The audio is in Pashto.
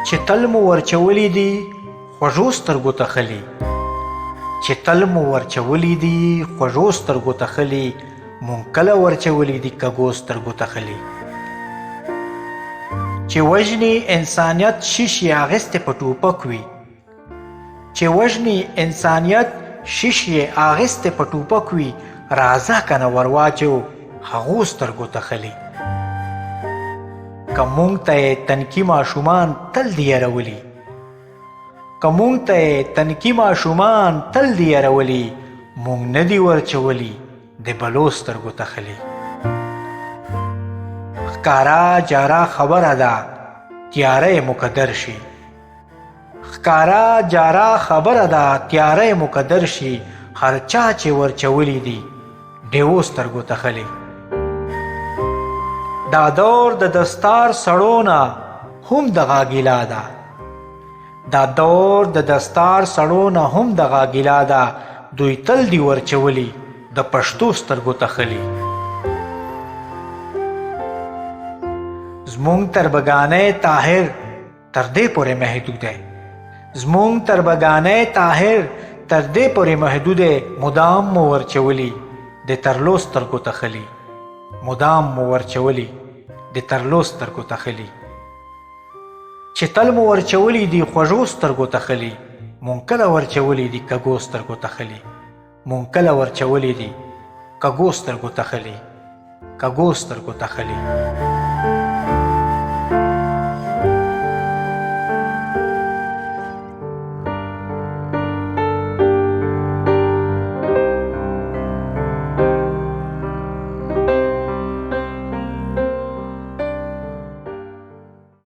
چې تل مو ورچولی دي خوږو سترګو ته خلي، چې تل مو ورچولی دي خوږو سترګو ته خلي، مونږ کله ورچولی دي کږو سترګو ته خلي. چې وژني انسانیت شیشې اغېستې په ټوپک وي، چې وژني انسانیت شیشې اغېستې په ټوپک وي، راځه کنه ورواچو هغو سترګو ته خلي. که مونږ ته یې تنکي ماشومان تل دي یرولي، که مونږ ته یې تنکي ماشومان تل دي یرولي، مونږ نه دي ورچولي د بلو سترګو ته خلي. ښکارا جارا خبره ده تیاره مقدر شي، ښکارا جارا خبره ده تیاره مقدر شي، هر چا چې ورچولی دي ډیوو سترګو ته خلي. دا دور د دستار سړو نه هم دغه ګیلا ده، دا دور د دستار سړو نه هم دغه ګیلا ده، دوی تل دي ورچولی د پښتو سترګو ته خلي. زمونږ تربګانی طاهر تر دې پورې محدود دی، زمونږ تربګانی طاهر تر دې پورې محدود دی، مدام مو ورچولی د ترلو سترګو ته خلي، مدام مو ورچولی د ترلو سترګو ته خلي. چې تل مو ورچولی دي خوږو سترګو ته خلي، مونږ کله ورچولی دي کږو سترګو ته خلي، مونږ کله ورچولی دي کږو سترګو ته خلي، کږو سترګو ته خلي.